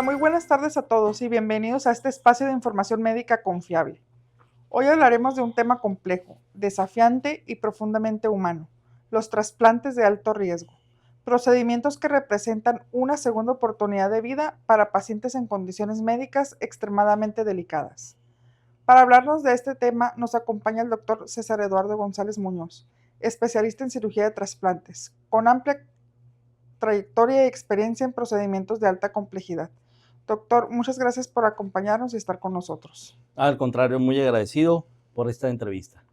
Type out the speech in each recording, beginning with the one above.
Hola, muy buenas tardes a todos y bienvenidos a este espacio de información médica confiable. Hoy hablaremos de un tema complejo, desafiante y profundamente humano: los trasplantes de alto riesgo, procedimientos que representan una segunda oportunidad de vida para pacientes en condiciones médicas extremadamente delicadas. Para hablarnos de este tema nos acompaña el doctor César Eduardo González Muñoz, especialista en cirugía de trasplantes, con amplia trayectoria y experiencia en procedimientos de alta complejidad. Doctor, muchas gracias por acompañarnos y estar con nosotros. Al contrario, muy agradecido por esta entrevista.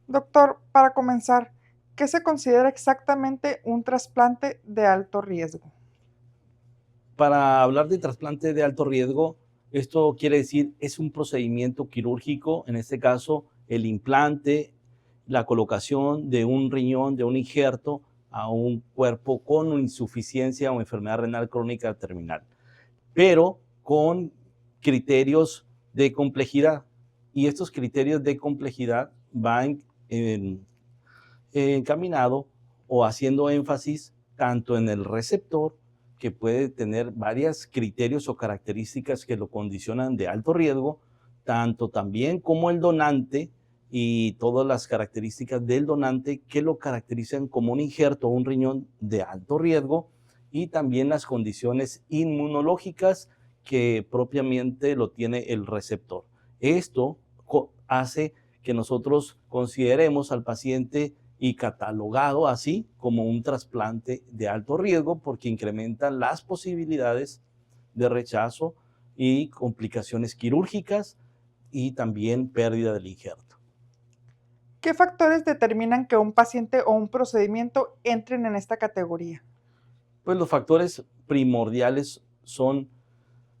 Doctor, para comenzar, ¿qué se considera exactamente un trasplante de alto riesgo? Para hablar de trasplante de alto riesgo, esto quiere decir es un procedimiento quirúrgico, en este caso el implante, la colocación de un riñón, de un injerto a un cuerpo con insuficiencia o enfermedad renal crónica terminal, pero con criterios de complejidad. Y estos criterios de complejidad van encaminado o haciendo énfasis tanto en el receptor, que puede tener varios criterios o características que lo condicionan de alto riesgo, tanto también como el donante y todas las características del donante que lo caracterizan como un injerto o un riñón de alto riesgo, y también las condiciones inmunológicas que propiamente lo tiene el receptor. Esto hace que nosotros consideremos al paciente y catalogado así como un trasplante de alto riesgo, porque incrementa las posibilidades de rechazo y complicaciones quirúrgicas y también pérdida del injerto. ¿Qué factores determinan que un paciente o un procedimiento entren en esta categoría? Pues los factores primordiales son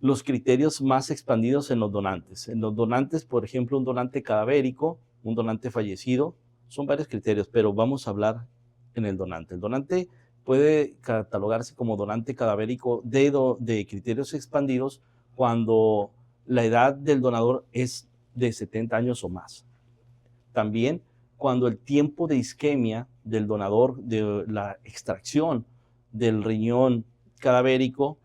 los criterios más expandidos en los donantes. En los donantes, por ejemplo, un donante cadavérico, un donante fallecido, son varios criterios, pero vamos a hablar en el donante. El donante puede catalogarse como donante cadavérico de criterios expandidos cuando la edad del donador es de 70 años o más. También cuando el tiempo de isquemia del donador, de la extracción del riñón cadavérico,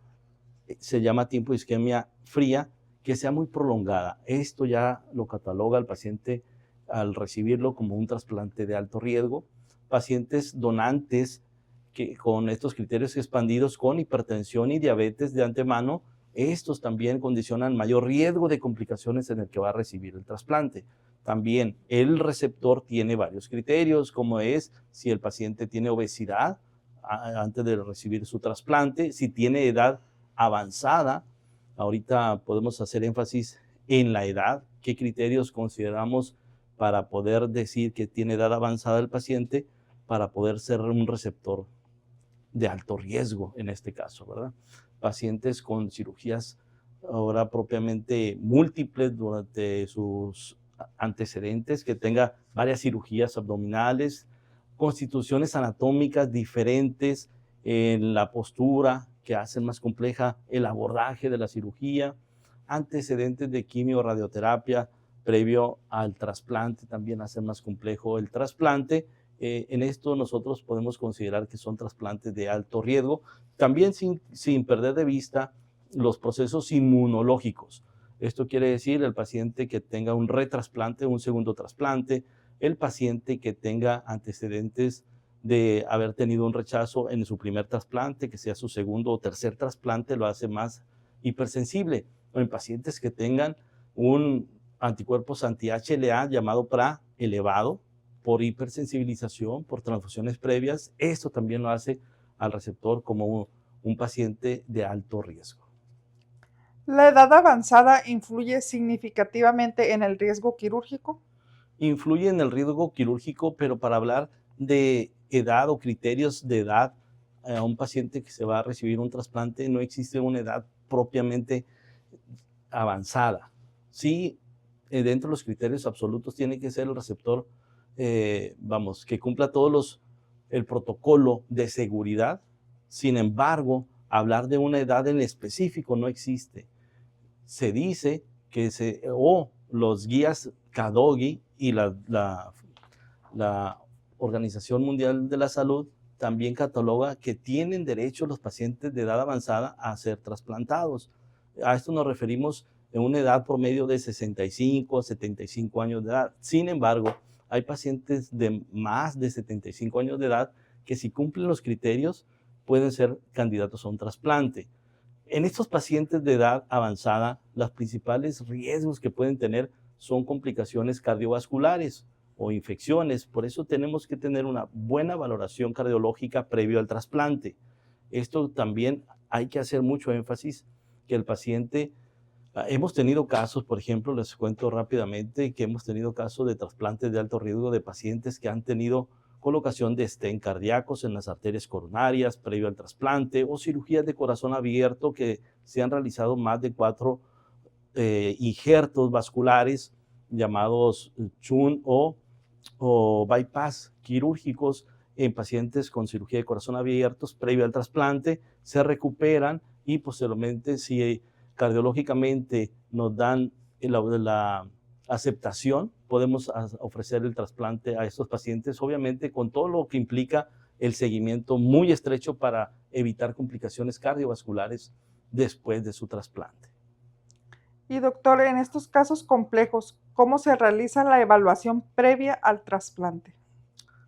se llama tiempo de isquemia fría, que sea muy prolongada. Esto ya lo cataloga el paciente al recibirlo como un trasplante de alto riesgo. Pacientes donantes que con estos criterios expandidos con hipertensión y diabetes de antemano, estos también condicionan mayor riesgo de complicaciones en el que va a recibir el trasplante. También el receptor tiene varios criterios, como es si el paciente tiene obesidad antes de recibir su trasplante, si tiene edad avanzada. Ahorita podemos hacer énfasis en la edad, qué criterios consideramos para poder decir que tiene edad avanzada el paciente, para poder ser un receptor de alto riesgo en este caso, ¿verdad? Pacientes con cirugías ahora propiamente múltiples durante sus antecedentes, que tenga varias cirugías abdominales, constituciones anatómicas diferentes en la postura que hacen más compleja el abordaje de la cirugía, antecedentes de quimio radioterapia previo al trasplante también hacen más complejo el trasplante. En esto nosotros podemos considerar que son trasplantes de alto riesgo, también sin perder de vista los procesos inmunológicos. Esto quiere decir el paciente que tenga un retrasplante, un segundo trasplante, el paciente que tenga antecedentes de haber tenido un rechazo en su primer trasplante, que sea su segundo o tercer trasplante, lo hace más hipersensible. O en pacientes que tengan un anticuerpos anti-HLA llamado PRA elevado por hipersensibilización, por transfusiones previas, esto también lo hace al receptor como un paciente de alto riesgo. ¿La edad avanzada influye significativamente en el riesgo quirúrgico? Influye en el riesgo quirúrgico, pero para hablar de edad o criterios de edad a un paciente que se va a recibir un trasplante, no existe una edad propiamente avanzada. Sí, dentro de los criterios absolutos tiene que ser el receptor, que cumpla el protocolo de seguridad. Sin embargo, hablar de una edad en específico no existe. Se dice que los guías KDOGI y la Organización Mundial de la Salud también cataloga que tienen derecho los pacientes de edad avanzada a ser trasplantados. A esto nos referimos en una edad promedio de 65 a 75 años de edad. Sin embargo, hay pacientes de más de 75 años de edad que si cumplen los criterios pueden ser candidatos a un trasplante. En estos pacientes de edad avanzada, los principales riesgos que pueden tener son complicaciones cardiovasculares o infecciones. Por eso tenemos que tener una buena valoración cardiológica previo al trasplante. Esto también hay que hacer mucho énfasis que el paciente. Hemos tenido casos, por ejemplo, les cuento rápidamente que hemos tenido casos de trasplantes de alto riesgo de pacientes que han tenido colocación de stent cardíacos en las arterias coronarias previo al trasplante o cirugías de corazón abierto que se han realizado más de 4 injertos vasculares llamados shunt o bypass quirúrgicos en pacientes con cirugía de corazón abiertos previo al trasplante, se recuperan y posteriormente si cardiológicamente nos dan la aceptación, podemos ofrecer el trasplante a estos pacientes, obviamente con todo lo que implica el seguimiento muy estrecho para evitar complicaciones cardiovasculares después de su trasplante. Y doctor, en estos casos complejos, ¿cómo se realiza la evaluación previa al trasplante?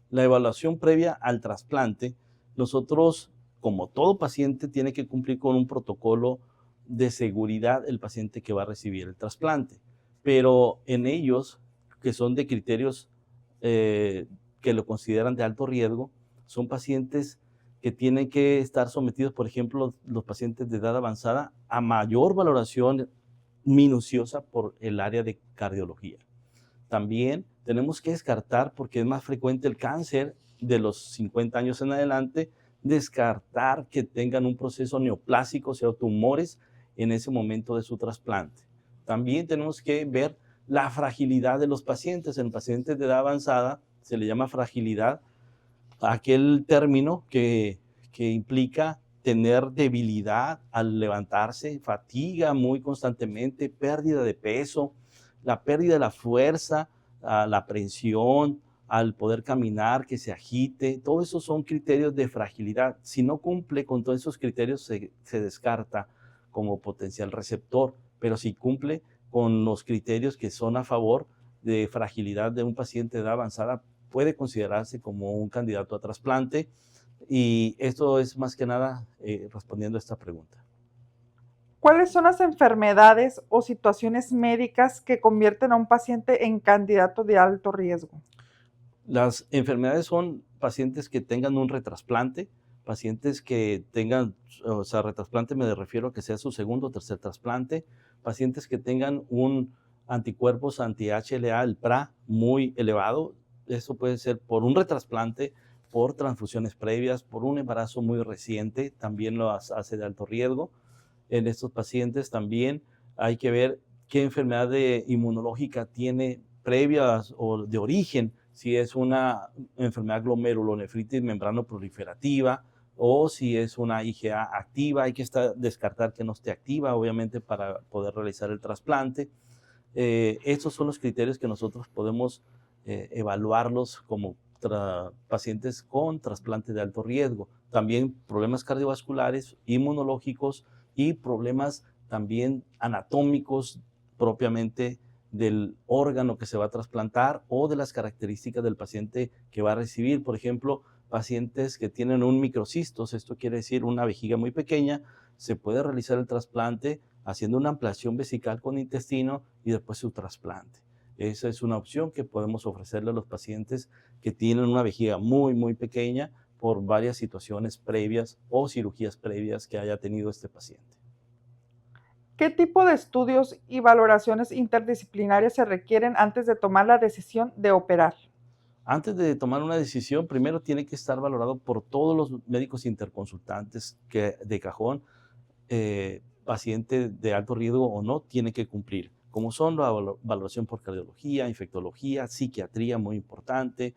La evaluación previa al trasplante, nosotros, como todo paciente, tiene que cumplir con un protocolo de seguridad el paciente que va a recibir el trasplante. Pero en ellos, que son de criterios que lo consideran de alto riesgo, son pacientes que tienen que estar sometidos, por ejemplo, los pacientes de edad avanzada, a mayor valoración minuciosa por el área de cardiología. También tenemos que descartar, porque es más frecuente el cáncer de los 50 años en adelante, descartar que tengan un proceso neoplásico, o sea, tumores en ese momento de su trasplante. También tenemos que ver la fragilidad de los pacientes. En pacientes de edad avanzada se le llama fragilidad a aquel término que implica tener debilidad al levantarse, fatiga muy constantemente, pérdida de peso, la pérdida de la fuerza, la aprensión, al poder caminar, que se agite, todos esos son criterios de fragilidad. Si no cumple con todos esos criterios, se descarta como potencial receptor, pero si cumple con los criterios que son a favor de fragilidad de un paciente de edad avanzada, puede considerarse como un candidato a trasplante. Y esto es más que nada respondiendo a esta pregunta. ¿Cuáles son las enfermedades o situaciones médicas que convierten a un paciente en candidato de alto riesgo? Las enfermedades son pacientes que tengan un retrasplante, pacientes que tengan, o sea, retrasplante me refiero a que sea su segundo o tercer trasplante, pacientes que tengan un anticuerpos anti-HLA, el PRA, muy elevado. Eso puede ser por un retrasplante, por transfusiones previas, por un embarazo muy reciente, también lo hace de alto riesgo. En estos pacientes también hay que ver qué enfermedad inmunológica tiene previas o de origen, si es una enfermedad glomerulonefritis membrano proliferativa o si es una IgA activa. Hay que descartar que no esté activa, obviamente, para poder realizar el trasplante. Estos son los criterios que nosotros podemos evaluarlos como pacientes con trasplante de alto riesgo. También problemas cardiovasculares, inmunológicos y problemas también anatómicos propiamente del órgano que se va a trasplantar o de las características del paciente que va a recibir. Por ejemplo, pacientes que tienen un microcistos, esto quiere decir una vejiga muy pequeña, se puede realizar el trasplante haciendo una ampliación vesical con intestino y después su trasplante. Esa es una opción que podemos ofrecerle a los pacientes que tienen una vejiga muy, muy pequeña por varias situaciones previas o cirugías previas que haya tenido este paciente. ¿Qué tipo de estudios y valoraciones interdisciplinarias se requieren antes de tomar la decisión de operar? Antes de tomar una decisión, primero tiene que estar valorado por todos los médicos interconsultantes que de cajón, paciente de alto riesgo o no, tiene que cumplir, como son la valoración por cardiología, infectología, psiquiatría, muy importante,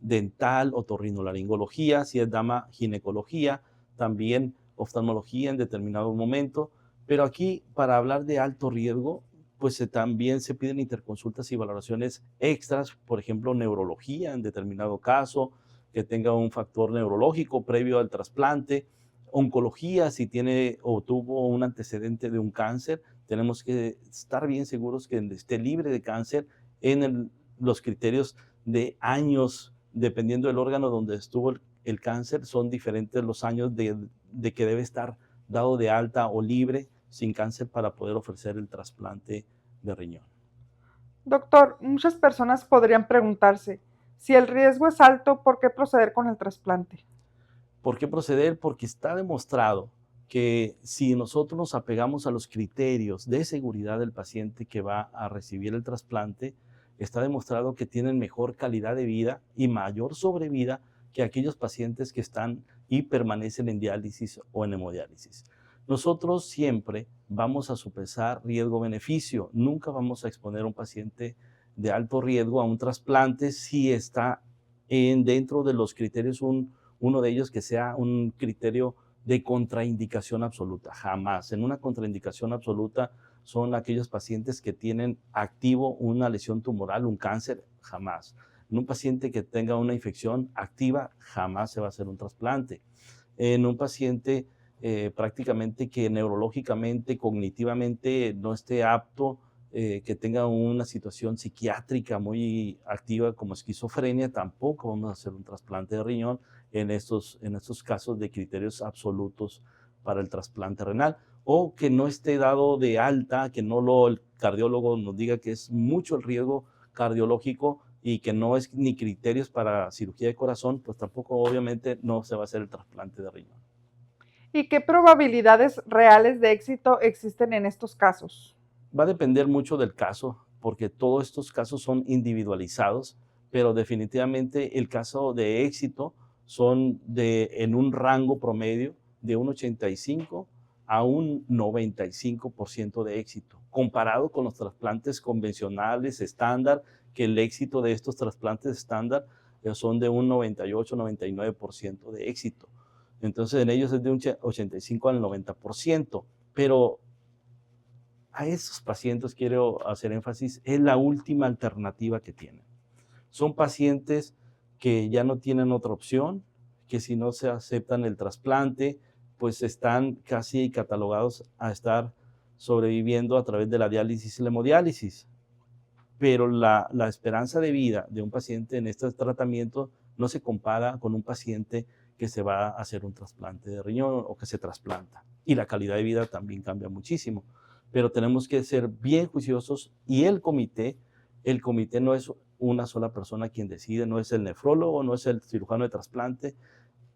dental, otorrinolaringología, si es dama, ginecología, también oftalmología en determinado momento. Pero aquí, para hablar de alto riesgo, pues también se piden interconsultas y valoraciones extras, por ejemplo, neurología en determinado caso, que tenga un factor neurológico previo al trasplante, oncología, si tiene o tuvo un antecedente de un cáncer, tenemos que estar bien seguros que esté libre de cáncer los criterios de años, dependiendo del órgano donde estuvo el cáncer, son diferentes los años de que debe estar dado de alta o libre sin cáncer para poder ofrecer el trasplante de riñón. Doctor, muchas personas podrían preguntarse, si el riesgo es alto, ¿por qué proceder con el trasplante? ¿Por qué proceder? Porque está demostrado que si nosotros nos apegamos a los criterios de seguridad del paciente que va a recibir el trasplante, está demostrado que tienen mejor calidad de vida y mayor sobrevida que aquellos pacientes que están y permanecen en diálisis o en hemodiálisis. Nosotros siempre vamos a sopesar riesgo-beneficio. Nunca vamos a exponer a un paciente de alto riesgo a un trasplante si está dentro de los criterios uno de ellos que sea un criterio de contraindicación absoluta. Jamás. En una contraindicación absoluta son aquellos pacientes que tienen activo una lesión tumoral, un cáncer, jamás. En un paciente que tenga una infección activa, jamás se va a hacer un trasplante. En un paciente prácticamente que neurológicamente, cognitivamente no esté apto, que tenga una situación psiquiátrica muy activa como esquizofrenia, tampoco vamos a hacer un trasplante de riñón en estos casos de criterios absolutos para el trasplante renal, o que no esté dado de alta, que el cardiólogo nos diga que es mucho el riesgo cardiológico y que no es ni criterios para cirugía de corazón, pues tampoco obviamente no se va a hacer el trasplante de riñón. ¿Y qué probabilidades reales de éxito existen en estos casos? Va a depender mucho del caso, porque todos estos casos son individualizados, pero definitivamente el caso de éxito son en un rango promedio de un 85 a un 95% de éxito, comparado con los trasplantes convencionales estándar, que el éxito de estos trasplantes estándar son de un 98-99% de éxito. Entonces en ellos es de un 85 al 90%, pero a esos pacientes, quiero hacer énfasis, es la última alternativa que tienen. Son pacientes que ya no tienen otra opción, que si no se aceptan el trasplante, pues están casi catalogados a estar sobreviviendo a través de la diálisis y la hemodiálisis. Pero la esperanza de vida de un paciente en este tratamiento no se compara con un paciente que se va a hacer un trasplante de riñón o que se trasplanta. Y la calidad de vida también cambia muchísimo. Pero tenemos que ser bien juiciosos y el comité no es una sola persona quien decide, no es el nefrólogo, no es el cirujano de trasplante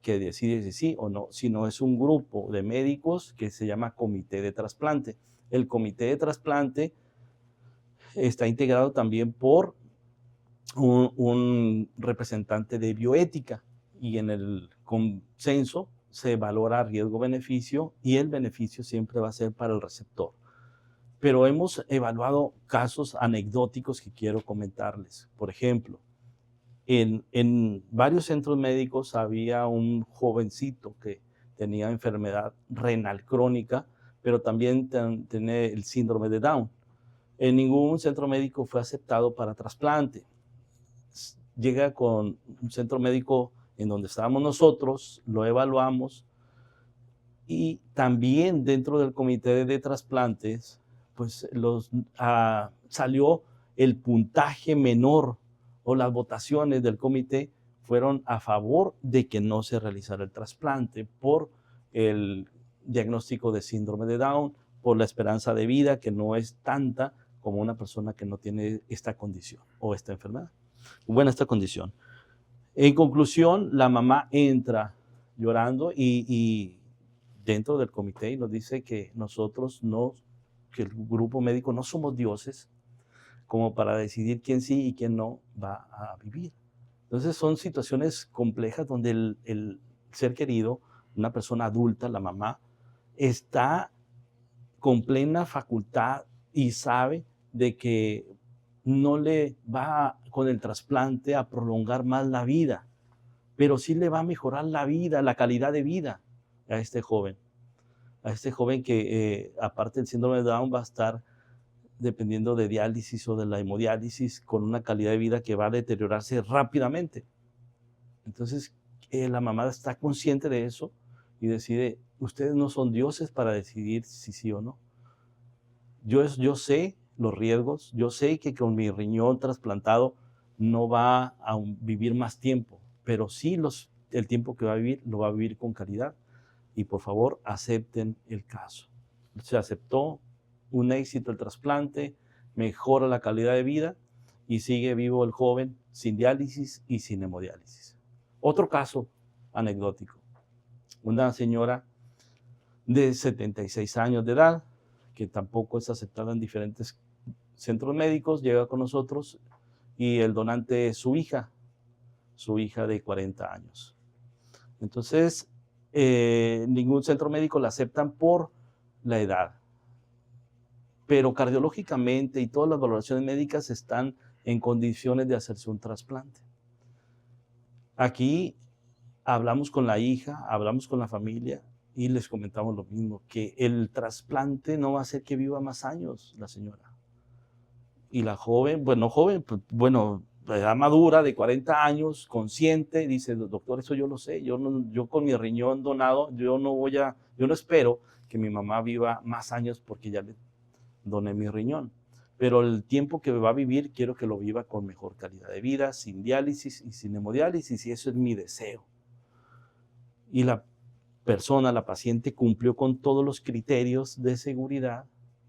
que decide si sí o no, sino es un grupo de médicos que se llama comité de trasplante. El comité de trasplante está integrado también por un representante de bioética y en el consenso se valora riesgo-beneficio y el beneficio siempre va a ser para el receptor. Pero hemos evaluado casos anecdóticos que quiero comentarles. Por ejemplo, en varios centros médicos había un jovencito que tenía enfermedad renal crónica, pero también tenía el síndrome de Down. En ningún centro médico fue aceptado para trasplante. Llega con un centro médico en donde estábamos nosotros, lo evaluamos y también dentro del comité de trasplantes pues salió el puntaje menor o las votaciones del comité fueron a favor de que no se realizara el trasplante por el diagnóstico de síndrome de Down, por la esperanza de vida que no es tanta como una persona que no tiene esta condición o esta enfermedad. Bueno, esta condición. En conclusión, la mamá entra llorando y dentro del comité y nos dice que nosotros no, que el grupo médico no somos dioses como para decidir quién sí y quién no va a vivir. Entonces son situaciones complejas donde el ser querido, una persona adulta, la mamá, está con plena facultad y sabe de que no le va con el trasplante a prolongar más la vida, pero sí le va a mejorar la vida, la calidad de vida a este joven que aparte del síndrome de Down va a estar dependiendo de diálisis o de la hemodiálisis con una calidad de vida que va a deteriorarse rápidamente. Entonces la mamá está consciente de eso y decide, ustedes no son dioses para decidir si sí o no. Yo sé los riesgos, yo sé que con mi riñón trasplantado no va a vivir más tiempo, pero sí el tiempo que va a vivir lo va a vivir con calidad, y por favor acepten el caso. Se aceptó, un éxito el trasplante, mejora la calidad de vida y sigue vivo el joven sin diálisis y sin hemodiálisis. Otro caso anecdótico, una señora de 76 años de edad, que tampoco es aceptada en diferentes centros médicos, llega con nosotros y el donante es su hija de 40 años. Entonces, ningún centro médico la aceptan por la edad, pero cardiológicamente y todas las valoraciones médicas están en condiciones de hacerse un trasplante. Aquí hablamos con la hija, hablamos con la familia y les comentamos lo mismo, que el trasplante no va a hacer que viva más años la señora. Y la joven, bueno, de edad madura, de 40 años, consciente, dice, doctor, eso yo lo sé, yo con mi riñón donado, yo no espero que mi mamá viva más años porque ya le doné mi riñón. Pero el tiempo que va a vivir, quiero que lo viva con mejor calidad de vida, sin diálisis y sin hemodiálisis, y eso es mi deseo. Y la paciente, cumplió con todos los criterios de seguridad,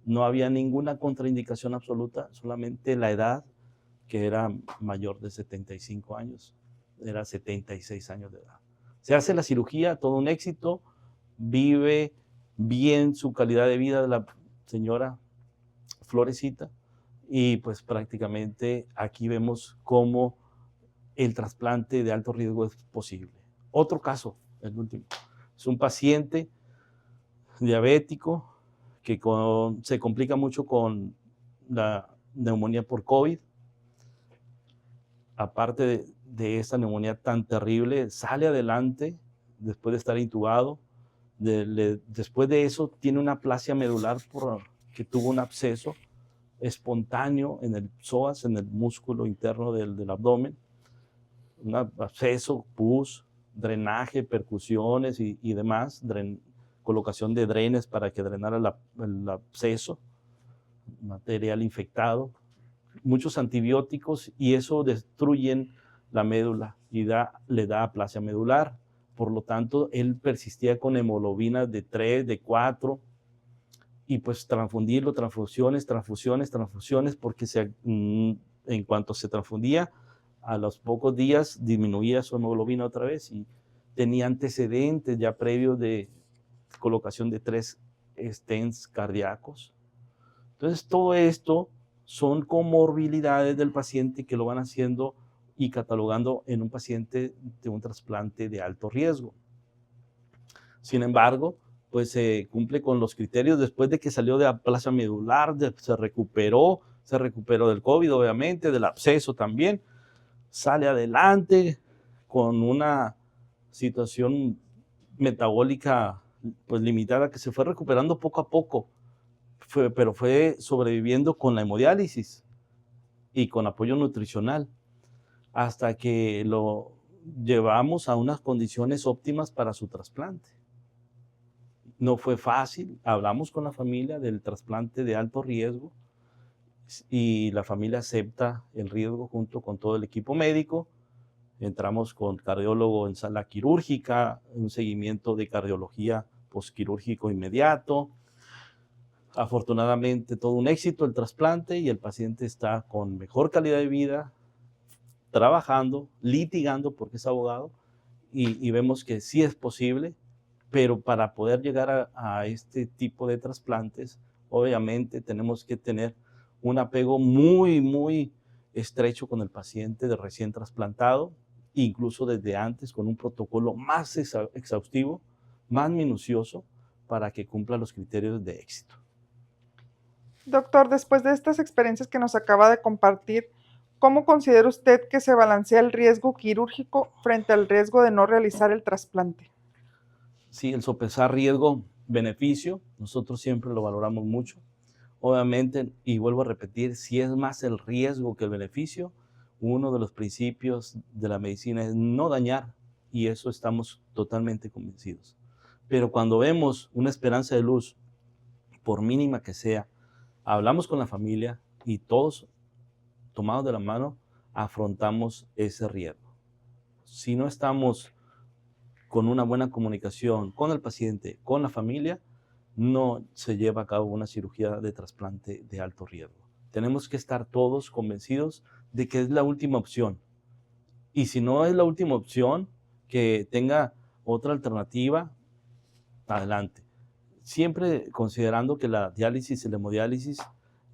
no había ninguna contraindicación absoluta, solamente la edad, que era mayor de 75 años, era 76 años de edad. Se hace la cirugía, todo un éxito, vive bien su calidad de vida de la señora Florecita, y pues prácticamente aquí vemos cómo el trasplante de alto riesgo es posible. Otro caso, el último, es un paciente diabético que se complica mucho con la neumonía por COVID. Aparte de esta neumonía tan terrible, sale adelante después de estar intubado. Después de eso tiene una aplasia medular porque tuvo un absceso espontáneo en el psoas, en el músculo interno del abdomen. Un absceso, pus, drenaje, percusiones y demás, colocación de drenes para que drenara el absceso, material infectado, muchos antibióticos, y eso destruyen la médula y le da aplasia medular. Por lo tanto, él persistía con hemoglobinas de 3, de 4, y pues transfundirlo, transfusiones, porque en cuanto se transfundía, a los pocos días disminuía su hemoglobina otra vez, y tenía antecedentes ya previos de colocación de 3 stents cardíacos. Entonces, todo esto son comorbilidades del paciente que lo van haciendo y catalogando en un paciente de un trasplante de alto riesgo. Sin embargo, pues se cumple con los criterios después de que salió de aplasia medular, se recuperó del COVID, obviamente, del absceso también, sale adelante con una situación metabólica pues limitada, que se fue recuperando poco a poco, pero fue sobreviviendo con la hemodiálisis y con apoyo nutricional, hasta que lo llevamos a unas condiciones óptimas para su trasplante. No fue fácil, hablamos con la familia del trasplante de alto riesgo y la familia acepta el riesgo junto con todo el equipo médico. Entramos con cardiólogo en sala quirúrgica, un seguimiento de cardiología posquirúrgico inmediato. Afortunadamente todo un éxito el trasplante, y el paciente está con mejor calidad de vida, trabajando, litigando porque es abogado, y vemos que sí es posible, pero para poder llegar a este tipo de trasplantes, obviamente tenemos que tener un apego muy, muy estrecho con el paciente de recién trasplantado, incluso desde antes, con un protocolo más exhaustivo, más minucioso, para que cumpla los criterios de éxito. Doctor, después de estas experiencias que nos acaba de compartir, ¿cómo considera usted que se balancea el riesgo quirúrgico frente al riesgo de no realizar el trasplante? Sí, el sopesar riesgo-beneficio, nosotros siempre lo valoramos mucho. Obviamente, y vuelvo a repetir, si es más el riesgo que el beneficio, uno de los principios de la medicina es no dañar, y eso estamos totalmente convencidos. Pero cuando vemos una esperanza de luz, por mínima que sea, hablamos con la familia y todos, tomados de la mano, afrontamos ese riesgo. Si no estamos con una buena comunicación con el paciente, con la familia, no se lleva a cabo una cirugía de trasplante de alto riesgo. Tenemos que estar todos convencidos de que es la última opción. Y si no es la última opción, que tenga otra alternativa, adelante. Siempre considerando que la diálisis y la hemodiálisis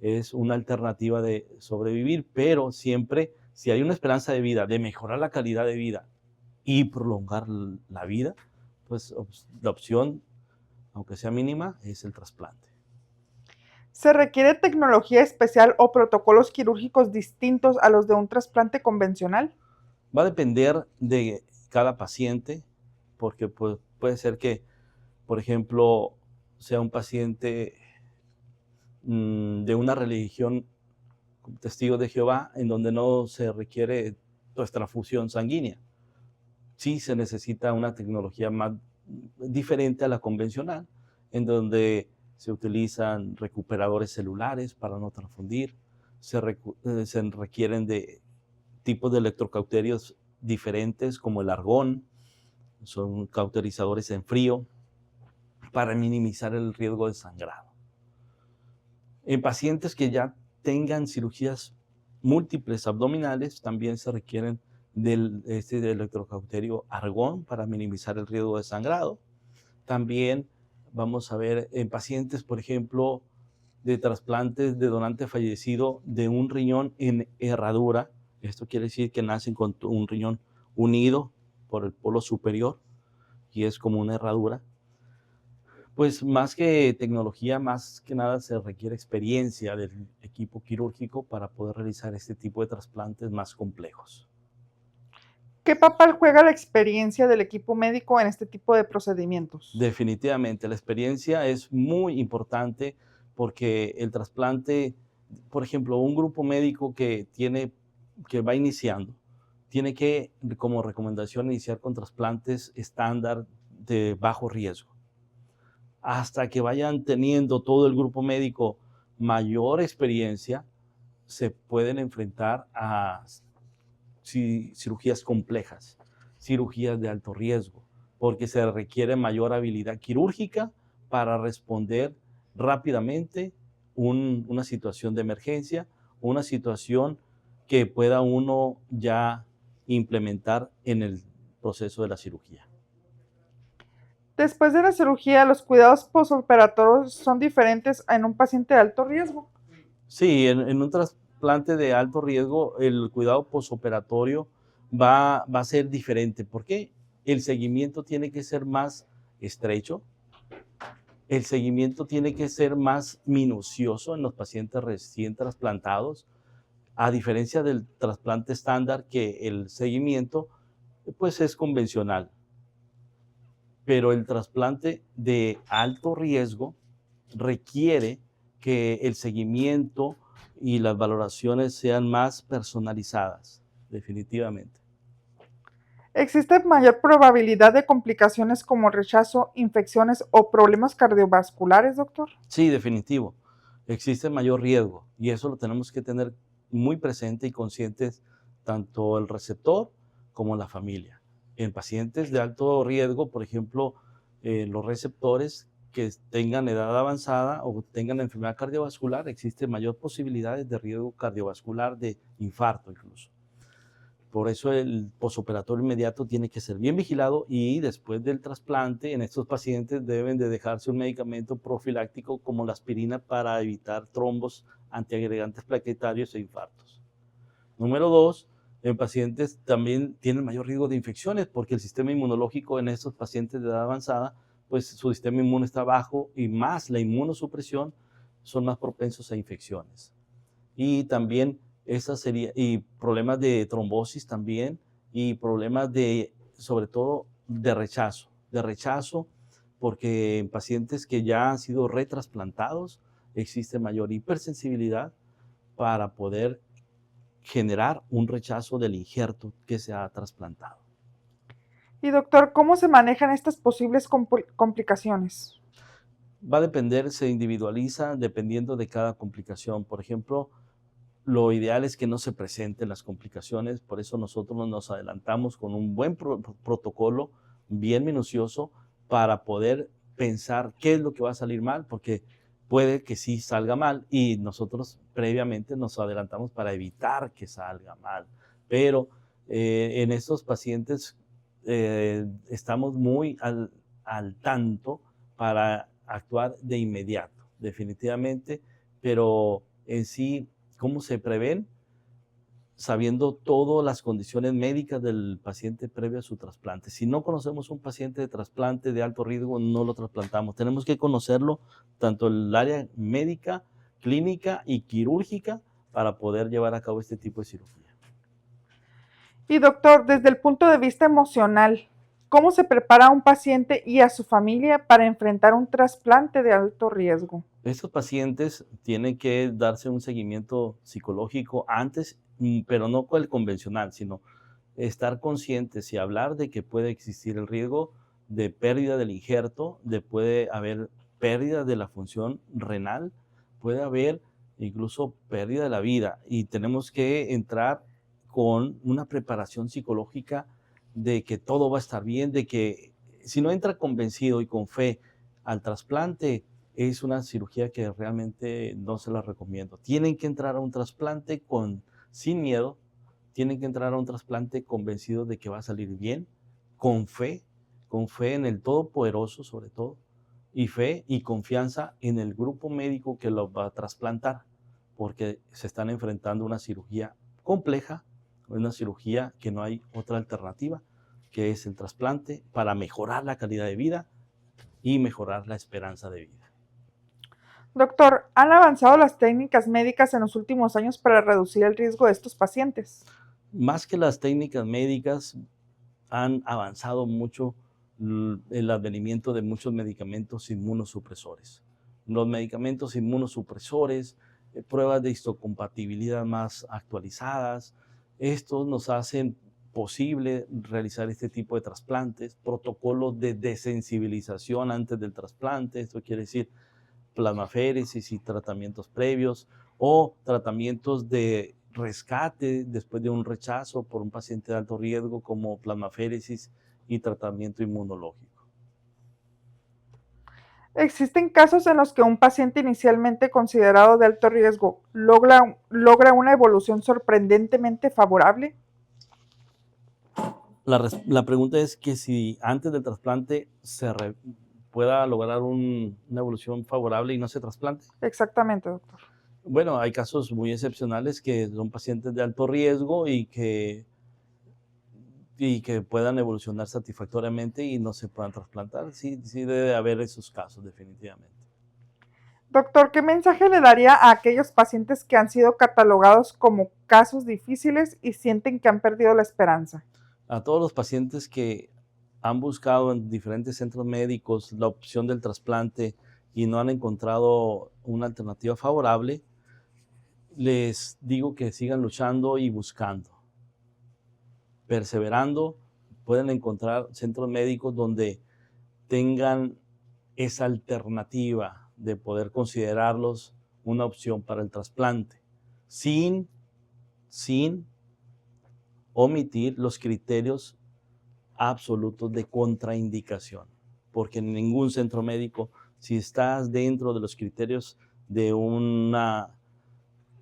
es una alternativa de sobrevivir, pero siempre, si hay una esperanza de vida, de mejorar la calidad de vida y prolongar la vida, pues la opción, aunque sea mínima, es el trasplante. ¿Se requiere tecnología especial o protocolos quirúrgicos distintos a los de un trasplante convencional? Va a depender de cada paciente, porque pues, puede ser que, por ejemplo, sea un paciente de una religión como testigo de Jehová, en donde no se requiere transfusión sanguínea. Sí se necesita una tecnología más diferente a la convencional, en donde se utilizan recuperadores celulares para no transfundir, se requieren de tipos de electrocauterios diferentes como el argón, son cauterizadores en frío para minimizar el riesgo de sangrado. En pacientes que ya tengan cirugías múltiples abdominales, también se requieren del electrocauterio argón para minimizar el riesgo de sangrado. También vamos a ver en pacientes, por ejemplo, de trasplantes de donante fallecido de un riñón en herradura. Esto quiere decir que nacen con un riñón unido por el polo superior y es como una herradura. Pues más que tecnología, más que nada se requiere experiencia del equipo quirúrgico para poder realizar este tipo de trasplantes más complejos. ¿Qué papel juega la experiencia del equipo médico en este tipo de procedimientos? Definitivamente, la experiencia es muy importante porque el trasplante, por ejemplo, un grupo médico que va iniciando, tiene que, como recomendación, iniciar con trasplantes estándar de bajo riesgo. Hasta que vayan teniendo todo el grupo médico mayor experiencia, se pueden enfrentar a cirugías complejas, cirugías de alto riesgo, porque se requiere mayor habilidad quirúrgica para responder rápidamente una situación de emergencia, una situación que pueda uno ya implementar en el proceso de la cirugía. Después de la cirugía, ¿los cuidados posoperatorios son diferentes en un paciente de alto riesgo? Sí, en un trasplante de alto riesgo, el cuidado posoperatorio va a ser diferente. ¿Por qué? El seguimiento tiene que ser más estrecho, el seguimiento tiene que ser más minucioso en los pacientes recién trasplantados, a diferencia del trasplante estándar, que el seguimiento pues es convencional. Pero el trasplante de alto riesgo requiere que el seguimiento y las valoraciones sean más personalizadas, definitivamente. ¿Existe mayor probabilidad de complicaciones como rechazo, infecciones o problemas cardiovasculares, doctor? Sí, definitivo. Existe mayor riesgo y eso lo tenemos que tener muy presente y conscientes tanto el receptor como la familia. En pacientes de alto riesgo, por ejemplo, los receptores que tengan edad avanzada o tengan enfermedad cardiovascular, existe mayor posibilidades de riesgo cardiovascular, de infarto incluso. Por eso el posoperatorio inmediato tiene que ser bien vigilado y después del trasplante en estos pacientes deben de dejarse un medicamento profiláctico como la aspirina para evitar trombos, antiagregantes plaquetarios e infartos. Número 2, en pacientes también tienen mayor riesgo de infecciones porque el sistema inmunológico en estos pacientes de edad avanzada, pues su sistema inmune está bajo y más la inmunosupresión son más propensos a infecciones. Y también y problemas de trombosis también, y problemas de, sobre todo, de rechazo, porque en pacientes que ya han sido retrasplantados existe mayor hipersensibilidad para poder generar un rechazo del injerto que se ha trasplantado. Y doctor, ¿cómo se manejan estas posibles complicaciones? Va a depender, se individualiza dependiendo de cada complicación. Por ejemplo, lo ideal es que no se presenten las complicaciones, por eso nosotros nos adelantamos con un buen protocolo, bien minucioso, para poder pensar qué es lo que va a salir mal, porque puede que sí salga mal y nosotros previamente nos adelantamos para evitar que salga mal. Pero en estos pacientes estamos muy al tanto para actuar de inmediato, definitivamente, pero en sí, ¿cómo se prevén? Sabiendo todas las condiciones médicas del paciente previo a su trasplante. Si no conocemos un paciente de trasplante de alto riesgo, no lo trasplantamos. Tenemos que conocerlo tanto en el área médica, clínica y quirúrgica para poder llevar a cabo este tipo de cirugía. Y doctor, desde el punto de vista emocional, ¿cómo se prepara a un paciente y a su familia para enfrentar un trasplante de alto riesgo? Estos pacientes tienen que darse un seguimiento psicológico antes, pero no con el convencional, sino estar conscientes y hablar de que puede existir el riesgo de pérdida del injerto, de puede haber pérdida de la función renal, puede haber incluso pérdida de la vida y tenemos que entrar con una preparación psicológica de que todo va a estar bien, de que si no entra convencido y con fe al trasplante, es una cirugía que realmente no se la recomiendo. Tienen que entrar a un trasplante sin miedo, tienen que entrar a un trasplante convencidos de que va a salir bien, con fe en el Todopoderoso sobre todo, y fe y confianza en el grupo médico que los va a trasplantar, porque se están enfrentando a una cirugía compleja, una cirugía que no hay otra alternativa, que es el trasplante para mejorar la calidad de vida y mejorar la esperanza de vida. Doctor, ¿han avanzado las técnicas médicas en los últimos años para reducir el riesgo de estos pacientes? Más que las técnicas médicas, han avanzado mucho el advenimiento de muchos medicamentos inmunosupresores. Los medicamentos inmunosupresores, pruebas de histocompatibilidad más actualizadas, estos nos hacen posible realizar este tipo de trasplantes, protocolos de desensibilización antes del trasplante, esto quiere decir plasmaféresis y tratamientos previos o tratamientos de rescate después de un rechazo por un paciente de alto riesgo como plasmaféresis y tratamiento inmunológico. ¿Existen casos en los que un paciente inicialmente considerado de alto riesgo logra una evolución sorprendentemente favorable? La pregunta es que si antes del trasplante pueda lograr una evolución favorable y no se trasplante. Exactamente, doctor. Bueno, hay casos muy excepcionales que son pacientes de alto riesgo y que puedan evolucionar satisfactoriamente y no se puedan trasplantar. Sí, sí debe haber esos casos, definitivamente. Doctor, ¿qué mensaje le daría a aquellos pacientes que han sido catalogados como casos difíciles y sienten que han perdido la esperanza? A todos los pacientes que han buscado en diferentes centros médicos la opción del trasplante y no han encontrado una alternativa favorable, les digo que sigan luchando y buscando. Perseverando, pueden encontrar centros médicos donde tengan esa alternativa de poder considerarlos una opción para el trasplante, sin omitir los criterios absolutos de contraindicación, porque en ningún centro médico, si estás dentro de los criterios de una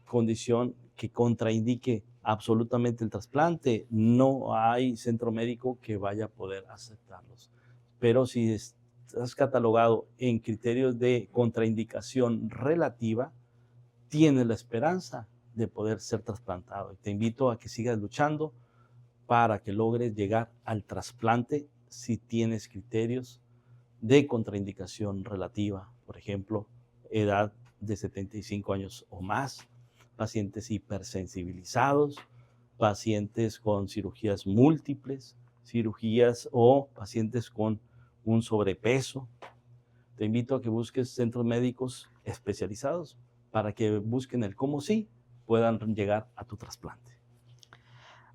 condición que contraindique absolutamente el trasplante, no hay centro médico que vaya a poder aceptarlos. Pero si estás catalogado en criterios de contraindicación relativa, tienes la esperanza de poder ser trasplantado. Y te invito a que sigas luchando para que logres llegar al trasplante si tienes criterios de contraindicación relativa, por ejemplo, edad de 75 años o más, pacientes hipersensibilizados, pacientes con cirugías múltiples, cirugías o pacientes con un sobrepeso. Te invito a que busques centros médicos especializados para que busquen el cómo sí puedan llegar a tu trasplante.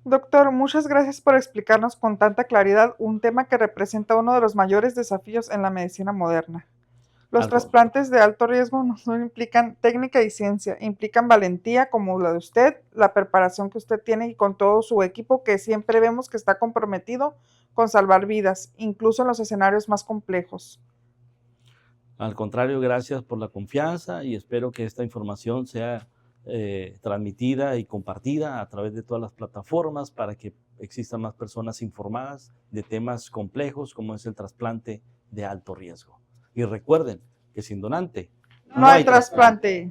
Doctor, muchas gracias por explicarnos con tanta claridad un tema que representa uno de los mayores desafíos en la medicina moderna. Los Algo, trasplantes de alto riesgo no solo implican técnica y ciencia, implican valentía como la de usted, la preparación que usted tiene y con todo su equipo que siempre vemos que está comprometido con salvar vidas, incluso en los escenarios más complejos. al contrario, gracias por la confianza y espero que esta información sea transmitida y compartida a través de todas las plataformas para que existan más personas informadas de temas complejos como es el trasplante de alto riesgo. Y recuerden que sin donante No hay trasplante.